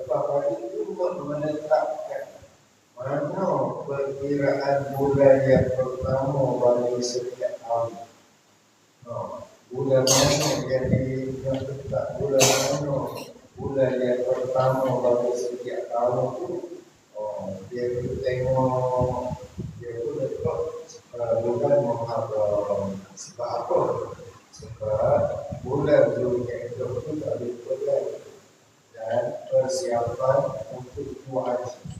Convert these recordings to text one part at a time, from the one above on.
Bapak itu menetapkan mana perkiraan bulan yang pertama bagi setiap tahun. Bulan mana jadi yang tetap bulan mana bulan yang pertama bagi setiap tahun itu. Dia itu tengok dia itu letak bulan Muharram. Sebab apa? Sebab bulan Zulhijjah itu tak diperlukan dan persiapan untuk buat haji.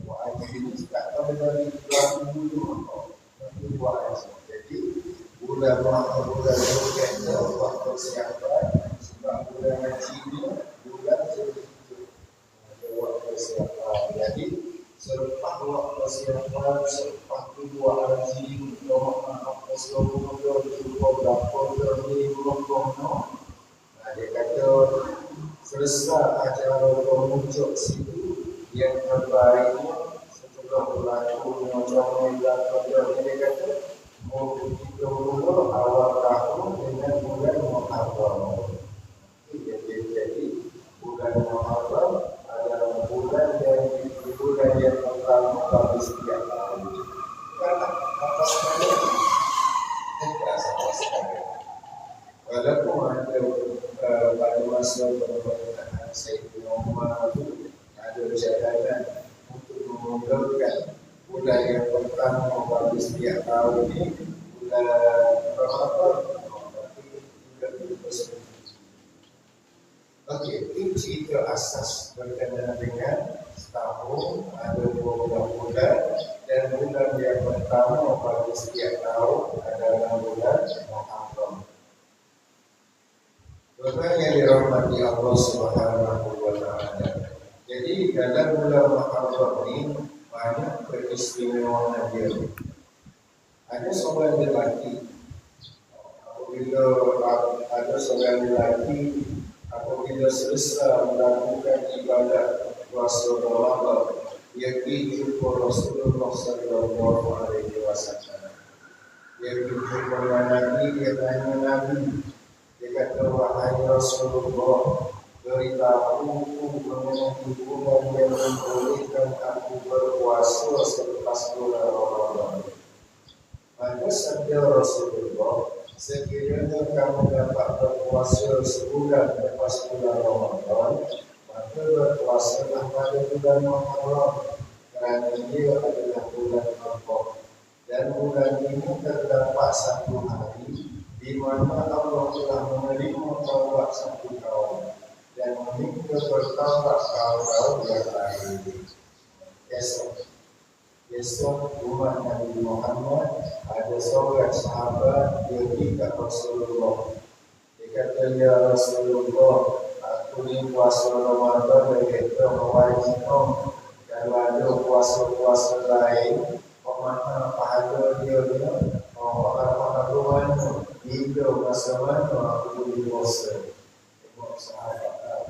Buat haji ini tak tahu dari bulan dulu tapi buat haji. Jadi bulan Zulhijjah buat persiapan sebab bulan haji ini bulan Zulhijjah buat persiapan. Jadi selepas buat persiapan, selepas buat haji, apa seluruh berapa dia kata selesai acara pemuncak situ yang terbaiknya setelah berlaku macam dia kata kita mula awal tahun dengan bulan Muharram. Jadi bulan Muharram adalah bulan yang pertama bagi setiap tahun. Karena apa sekali tidak sama sekali. Walaupun ada pada masa pemerintahan Sayyidina Umar itu ada catatan untuk memulakan bulan yang pertama bagi setiap tahun ini bulan Ramadan. Okey, itu cerita asas berkenaan dengan setahun ada 12 bulan dan bulan yang pertama bagi setiap tahun adalah bulan Muharram. Tuan yang dirahmati Allah Subhanahu wa Ta'ala. Jadi dalam bulan Muharram ini banyak keistimewaan dia. Ada seorang lelaki apabila ada seorang lelaki apabila selesai melakukan ibadat puasa Ramadan, dia pergi jumpa Rasulullah sallallahu alaihi wasallam. Dia pergi jumpa Nabi, dia tanya Nabi, dia kata, wahai Rasulullah, beritahu mengenai bulan yang membolehkan aku berpuasa selepas bulan Ramadan. sabda Rasulullah, sekiranya kamu dapat berpuasa sebulan lepas bulan Ramadan, maka berpuasalah pada bulan Muharram, kerana ia adalah bulan Allah. Dan bulan ini terdapat satu hari di mana Allah telah menerima taubat satu kaum dan meminta bertaubat kaum-kaum yang lain. Esok umat Nabi Muhammad ada seorang sahabat dia pergi ke Rasulullah. Dia kata, ya Rasulullah, aku ni puasa Ramadan dari itu mewajib. Kalau ada puasa-puasa lain, mana pahala dia pahala mana, hingga masa mana aku boleh puasa. Tengok sahabat.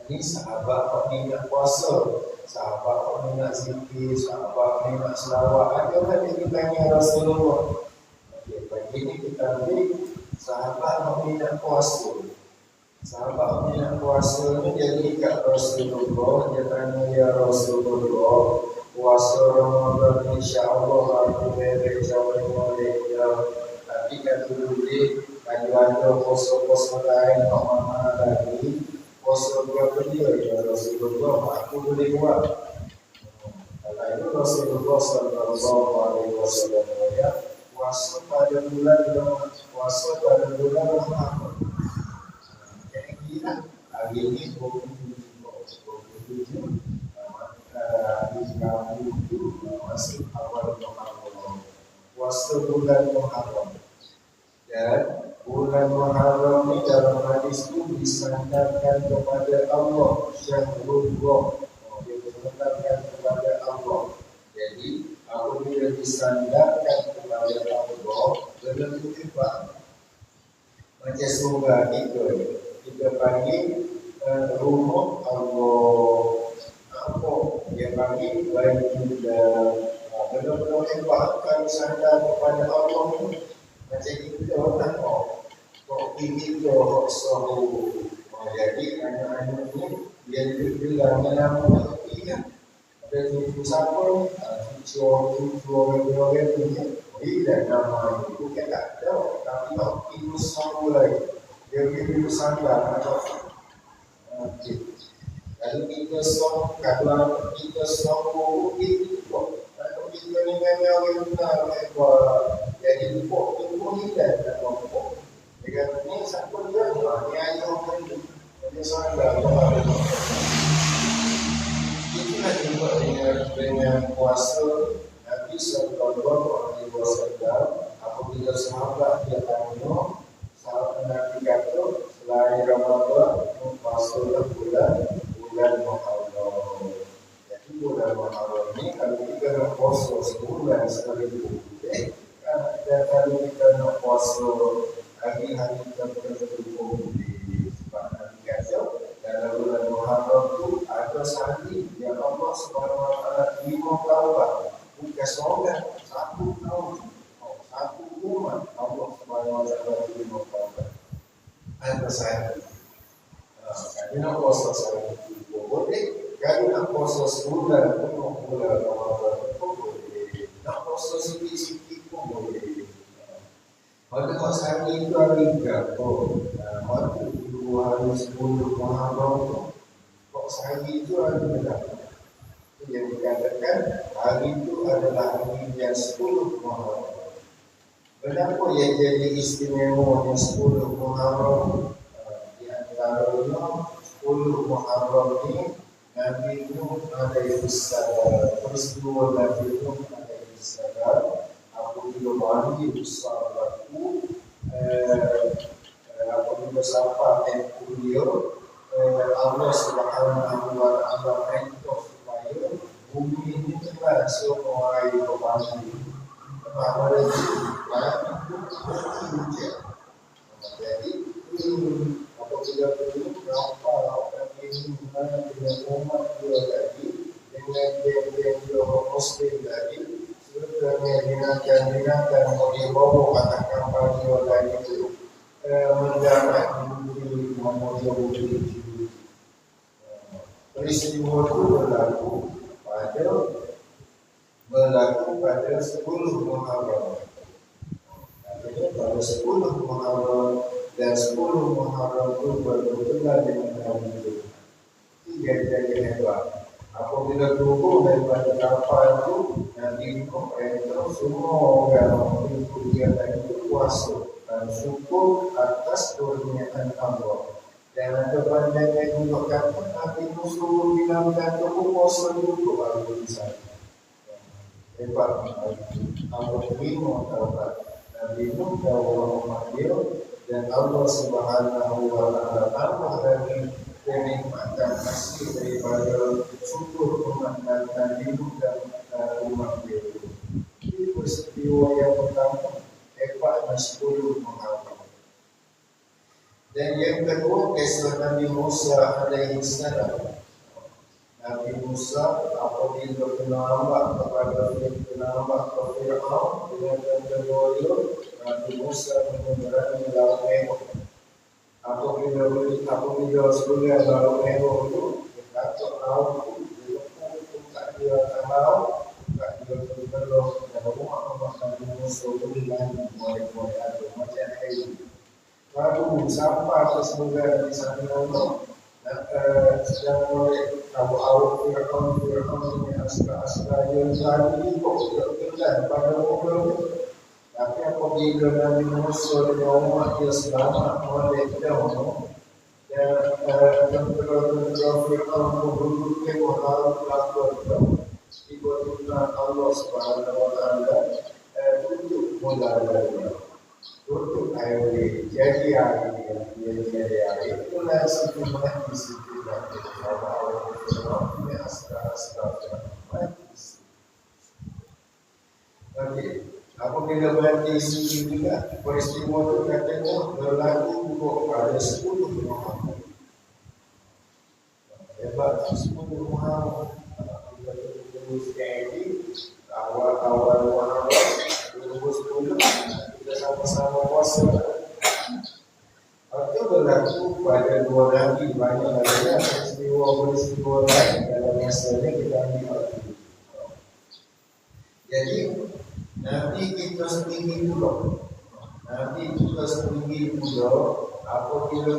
Ini sahabat yang minat puasa, sahabat yang minat zikir, sahabat yang minat selawat. Ada kan dia tanya Rasulullah. Okay, pagi ni kita ambil sahabat yang minat puasa. Sahabat yang minat puasa ni dia pergi kat Rasulullah. Dia tanya, ya Rasulullah, puasa Ramadan insya-Allah aku boleh jauh dia. Tapi kan boleh ada puasa-puasa lain mana lagi. Puasa berapa dia ya Rasulullah, aku boleh buat. Kalau itu Rasulullah sallallahu alaihi wasallam ya, puasa pada bulan Ramadan. Kira-kira hari ini 27 hari itu masih awal Muharram. Puasa bulan Muharram. Dan bulan Muharram ini dalam hadis itu disandarkan kepada Allah Syahrullah. Dia disandarkan kepada Allah. Jadi apabila disandarkan kepada Allah, dalam kutipan macam surah kita panggil rumah Allah. Apa dia panggil Baitullah. Benar-benar hebat kalau sandar kepada Allah ini. Macam kita orang kok kita sahu. Jadi anak-anak ni dia bilang nama dia. Ada tujuh siapa? Tujuh orang ni. Dia nama itu bukan tak ada. Tapi itu sahu lagi. Dia itu sandar atau kalau kita sok, kalau kita sok itu kok. Kalau kita ni memang orang benar, jadi kok ni dah kok. Dengan ni siapa dia? Ni ayah orang ni. Dia sangat itulah juga dengan puasa Nabi sallallahu alaihi wasallam. Apabila sahabat dia tanya, sahabat Nabi kata selain Ramadan puasa bulan Muharram. Jadi bulan Muharram ni kalau kita nak puasa sebulan sekali dan kalau kita nak puasa hari-hari tertentu sebab Nabi kata dalam bulan Muharram tu ada sehari yang Allah Subhanahu Wa Taala terima taubat bukan seorang, satu kaum, satu umat Allah Subhanahu Wa Taala terima taubat. Ada sehari. Kalau nak puasa sehari boleh, kalau nak puasa sebulan pun bulan Ramadan pun boleh, nak puasa sikit-sikit pun boleh. Pada sehari itu hari berapa? Pada 2 hari 10 Muharram, kok sehari itu hari berapa? Itu yang dikatakan hari itu adalah hari yang 10 Muharram. Kenapa yang jadi istimewa yang 10 Muharram? Di antaranya 10 Muharram ini Nabi Nuh alaihi salam, peristiwa Nabi Nuh alaihi salam apabila wali besar berlaku, apabila sampai tempoh dia, Allah Subhanahu Wa Taala perintah supaya bumi ini telah semua air berpandi. Bahawa itu hujan. Jadi apabila itu berapa orang ini dengan umat dia tadi, dengan dia Muslim tadi, sebenarnya binatang-binatang yang dia bawa atas kapal dia tadi itu mendarat bumi memuja bumi. Peristiwa itu berlaku pada 10 Muharram. pada 10 Muharram, dan 10 Muharram itu berbetulan dengan hari itu. Ini jadi hebat. Apabila turun daripada kapal itu, nanti pemerintah semua orang mengikuti kegiatan itu puasa dan syukur atas kurniaan Allah. Dan ada banyak yang juga kata Nabi Musuh bilang kata puasa dulu baru bisa. Hebat Allah terima taubat Nabi Nuh dan orang dia, dan Allah Subhanahu wa Ta'ala tambah lagi kenikmatan asli daripada syukur umat Nabi Nuh dan umat dia. Ini peristiwa yang pertama, hebatnya 10 Muharram. Dan yang kedua, kisah Nabi Musa alaihi salam. Nabi Musa apabila penambah kepada Fir'aun dengan kedua, Nabi Musa menyeberangi Laut Merah. Apabila sudah Laut Merah itu berkata laut itu tak dia tahu, tak dia terbelah dan rumah Nabi Musa beriman mulai ada macam ini. Lalu sampai ke semoga di sana Allah. Sedang oleh Abu Fir'aun ini asra-asra yang tadi berkenaan pada umur. Tapi apabila Nabi Musa dan umat dia selamat oleh Fir'aun, dan tentera-tentera Fir'aun berduduk tengok lalu pelakon tiba-tiba Allah Subhanahu wa Ta'ala tutup mulai tutup air, jadi air itulah sebenarnya di situ nanti Allah ini asra-asra mati. Apabila mati situ juga peristiwa itu katanya berlaku pada 10 Muharram. Hebat 10 Muharram. Kita terus jadi awal-awal Muharram 2010 kita sama-sama puasa. Itu berlaku pada dua Nabi, banyak ada peristiwa lain dalam masalah kita ambil. Jadi Nabi kita sendiri pula, apabila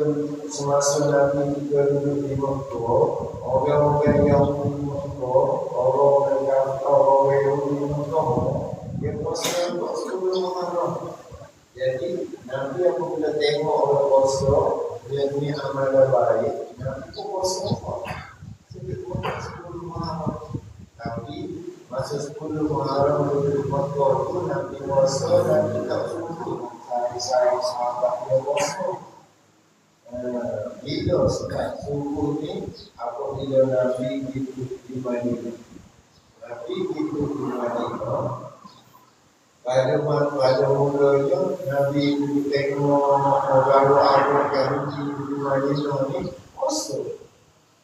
semasa Nabi kita duduk di Mekah, orang-orang yang di Mekah, orang-orang yang di Mekah, dia puasa 10 Muharram. Jadi Nabi apabila tengok orang puasa, dia ni amalan baik, Nabi pun puasa apa? Sebab puasa 10 Muharram. Tapi masa 10 Muharram di Mekah itu Nabi puasa dan tidak syukur. Saya sahabat dia puasa. Bila sedang syukur ni, apabila Nabi itu di Madinah. Nabi itu di Madinah. Pada mulanya Nabi itu tengok orang-orang yang di Madinah ni puasa.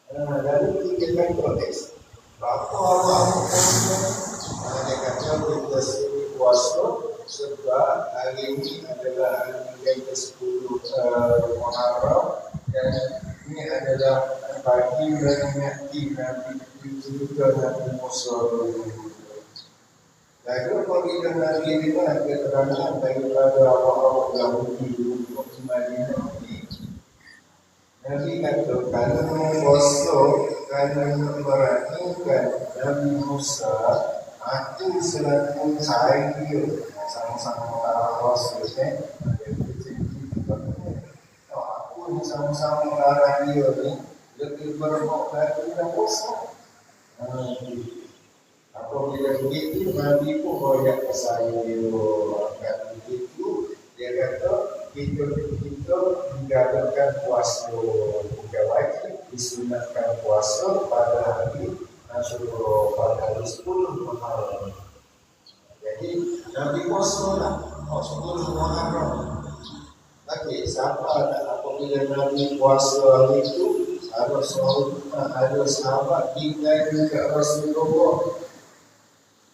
Lalu kita protes. Bapa Allah dia kata kita sini puasa sebab hari ini adalah hari yang ke-10 Muharram dan ini adalah bagi menikmati Nabi itu juga Nabi Musa. Lalu apabila Nabi ini ada keterangan daripada orang-orang Yahudi di Madinah ini, Nabi kata kerana puasa, kerana merahimkan Nabi Musa, aku selaku kain dia sama-sama orang puasa aku sama-sama orang dia ni lebih berhak lagi dan puasa. Apabila begitu, Nabi pun banyak saya dia kata begitu. Dia kata kita menjalankan puasa bukan wajib, disunatkan puasa pada hari Asyura, pada hari 10 Muharram. Jadi Nabi puasa lah 10 Muharram. Okey, siapa apabila Nabi puasa hari itu, ada sahabat tinggal dekat Rasulullah.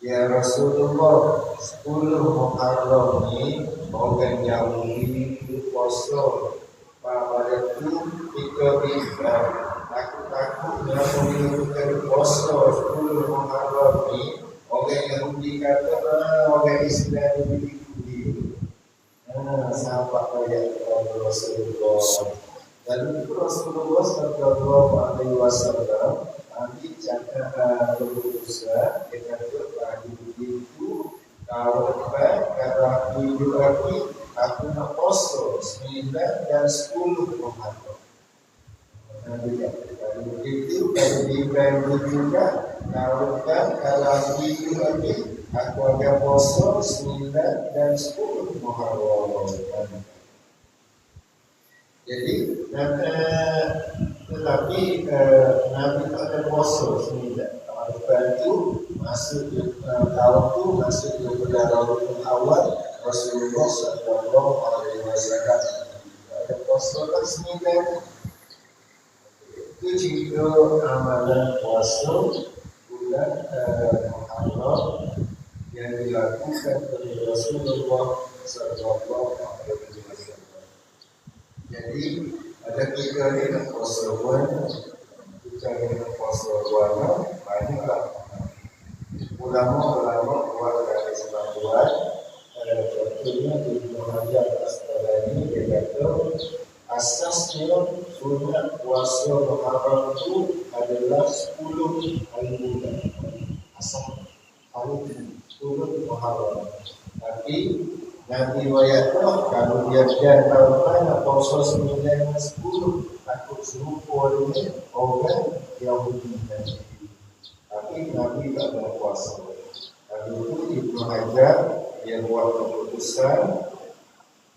Ya Rasulullah, 10 Muharram ni orang Yahudi itu puasa. Pada itu kita takut apabila kita puasa 10 Muharram ni, orang Yahudi kata orang Islam itu sahabat ayat Rasulullah. Dan itu Rasulullah sallallahu alaihi wasallam nanti cakap berusaha dengan berbagi itu kalau kata ibu lagi aku nak poso 9 dan 10 Muharram. Nanti kalau begitu kalau dibantu juga kalau ibu lagi aku akan poso 9 dan 10 Muharram. Jadi tetapi Nabi tak ada puasa sebenarnya. Lepas itu masuk tahun itu masuk ke bulan Rabiul Awal Rasulullah sallallahu alaihi wasallam ada puasa tak sebenarnya. Itu juga amalan puasa bulan Muharram yang dilakukan oleh Rasulullah sallallahu alaihi wasallam. Jadi ada tiga ni nak puasa bulan, kita ni nak puasa bulan, banyaklah ulama buat dari sebuah contohnya di Muhammad Asqalani dia kata asasnya sunat puasa Muharram itu adalah 10 hari bulan asal hari 10 Muharram. Tapi nanti riwayatnya kalau dia tahu nak puasa 9 dan 10 takut serupa dengan orang Yahudi tadi. Tapi Nabi tak mau puasa. Lalu itu Ibnu Hajar dia buat keputusan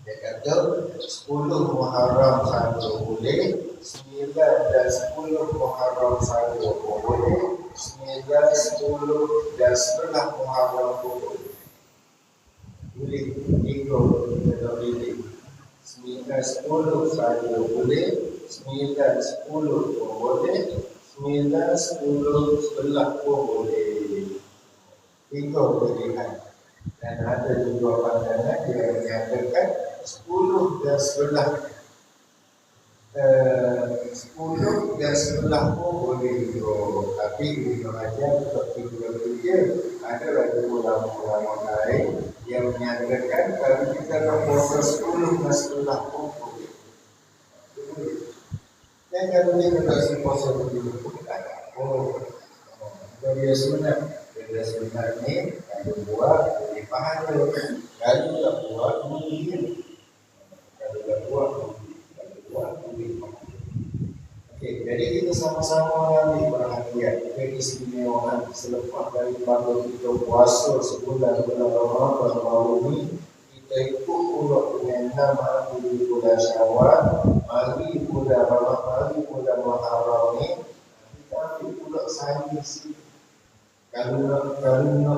dia kata 10 Muharram saja boleh, 9 dan 10 Muharram saja boleh, 9, 10 dan 11 Muharram boleh. Boleh ikut kita pilih 9, 10 saja boleh, 9, 10 pun boleh, 9, 10, 11 pun boleh. Ikut pilihan. Dan ada juga pandangan yang menyatakan 10 dan 11 10 dan 11 pun boleh juga. Tapi Ibnu Hajar seperti dia ada lagi ulama-ulama lain yang menyatakan kalau kita nak puasa 10 dan 11 pun boleh. Dan kalau kita tak puasa begitu pun tak apa. Dia sunat. Dia sunat ni kalau buat boleh pahala. Kalau tak buat boleh. Kalau tak buat boleh. Okey, jadi kita sama-sama ambil perhatian keistimewaan selepas daripada kita puasa sebulan Ramadan baru ni kita ikut pula dengan 6 hari di bulan Syawal, mari bulan Ramadan, mari bulan Muharram ni kita ambil pula sains. Kalau nak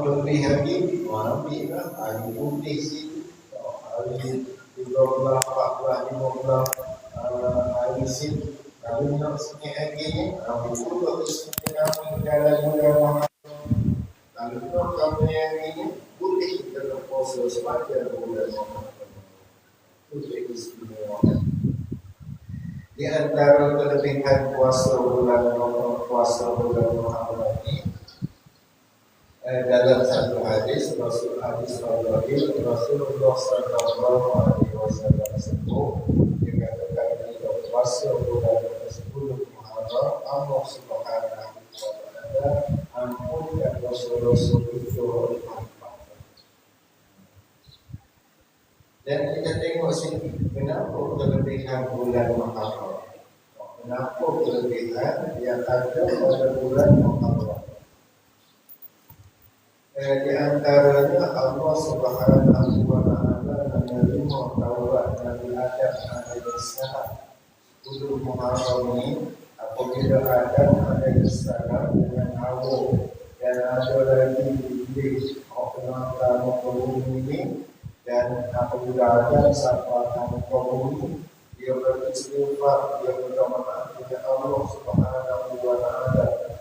lebih lagi, ambil lah hari putih situ, hari 13, 14, 15 hari situ. Kalau nak sikit lagi ni, pula istimewa kami dalam bulan Muharram. Kalau nak kami lagi ni, boleh kita nak puasa sepanjang bulan Muharram. Itu istimewa. Di antara kelebihan puasa bulan Muharram ni, dalam satu hadis Rasulullah sallallahu alaihi wasallam sebut dia katakan kita puasa bulan 10 Muharram Allah Subhanahu wa taala ampunkan dosa-dosa kita. Dan kita tengok sini kenapa kelebihan bulan Muharram, kenapa kelebihan yang ada pada bulan Muharram. Di antaranya Allah Subhanahu wa taala menerima taubat Nabi Adam alaihi salam 10 Muharram ini apabila Adam alaihi salam dengan Hawa dan ada lagi Iblis orang kaum ini dan apabila Adam sampai kaum ini dia beristighfar, dia berdoa kepada Allah Subhanahu wa taala.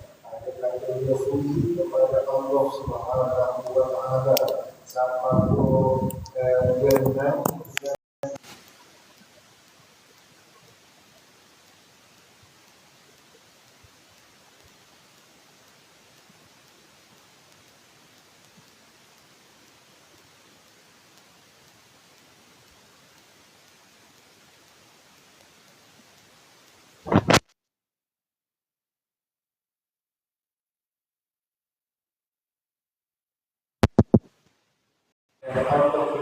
Dia puji kepada Allah Subhanahu wa taala sampai dengan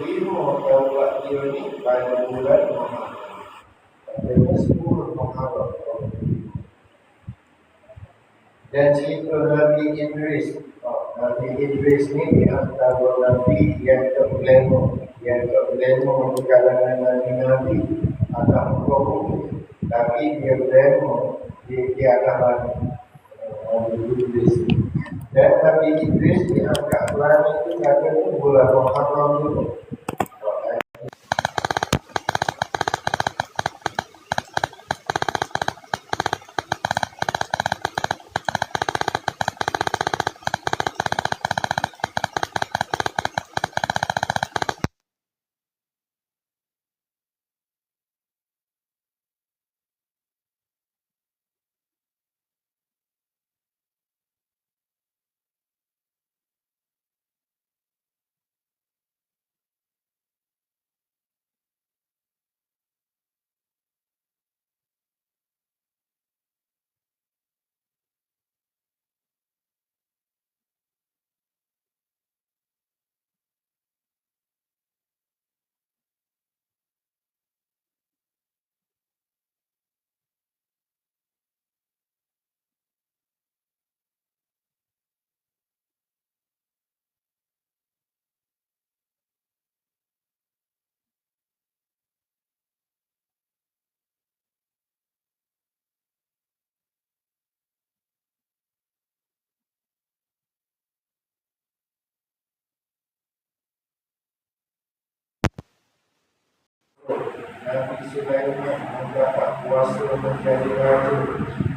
terima taubat dia ni pada bulan Muharram. Pada 10 Muharram. Dan cerita Nabi Idris. Nabi Idris ni di antara Nabi yang terlemo di kalangan Nabi-Nabi anak Muhammad. Tapi dia berlemo di adalah Nabi Idris. Dan Nabi Idris diangkat bulan itu katanya bulan Muharram dulu. Nabi Sulaiman mendapat kuasa menjadi raja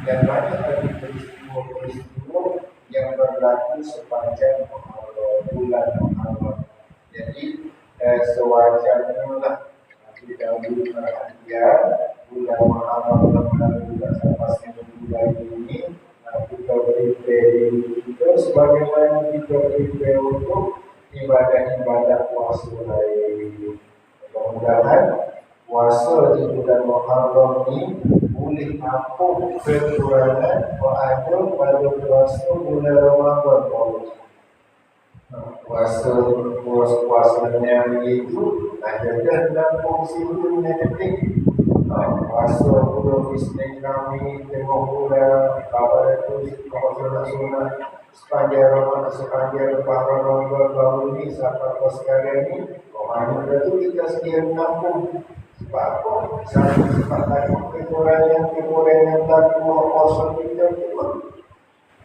dan banyak lagi peristiwa-peristiwa yang berlaku sepanjang bulan Muharram. Jadi sewajarnya lah dahulu perhatian bulan Muharram dan sampai bulan ini kita prepare kita sebagaimana kita prepare untuk ibadah-ibadah puasa lain. Mudah-mudahan puasa di bulan Muharram ni boleh ampuh kekurangan ada pada puasa bulan Ramadan. Puasanya itu ada dalam fungsi negatif. Puasa bulan Isnin kami tengok bulan kabar itu sunat sepanjang Ramadan, sepanjang Ramadan baru ni sampai sekarang ni. Mana itu kita sedia menampung. Sebab apa? Sebab tadi kekurangan tadi puasa kita pun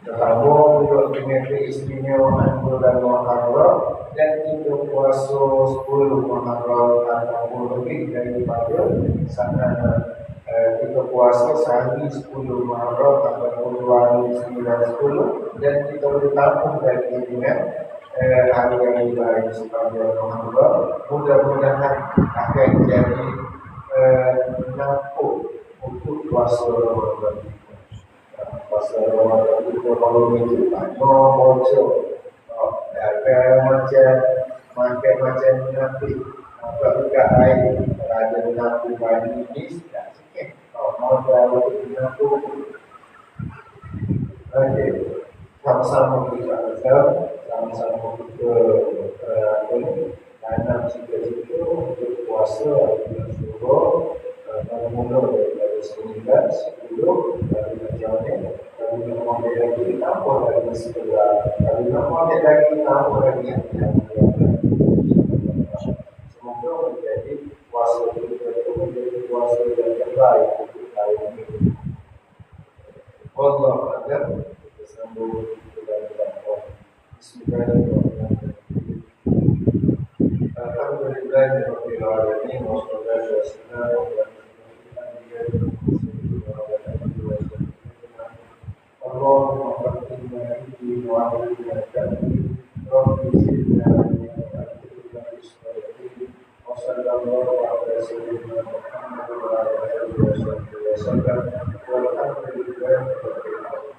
terlambung untuk dengan keistimewaan bulan Muharram dan kita puasa 10 Muharram ataupun lebih daripada sana kita puasa sehari 10 Muharram ataupun 2 hari 9, 10 dan kita boleh tampung lagi dengan hari-hari baik sepanjang Muharram. Mudah-mudahan akan jadi nampak untuk puasa Ramadan. Puasa Ramadan itu kalau itu banyak bocor, makan macam Nabi, buka air, ada Nabi bagi ini tidak sikit. Mau jauh Nabi. Okey, sama-sama kita sama-sama kita tanam cita-cita untuk puasa bulan Syawal mula daripada 9, 10 dari macam ni. Kalau nak ambil lagi tambah lagi sebelah, kalau nak ambil lagi tambah lagi yang semoga menjadi puasa kita itu menjadi puasa yang terbaik untuk hari ini. Allah agar kita sambung dalam Bismillahirrahmanirrahim. Alhamdulillahirabbil alamin wassalatu wassalamu ala Allahumma fatina fi wa alina ta'ala rabbi zidna wa sallallahu ala sayyidina Muhammad wa ala alihi wa sallam walhamdulillahi rabbil alamin.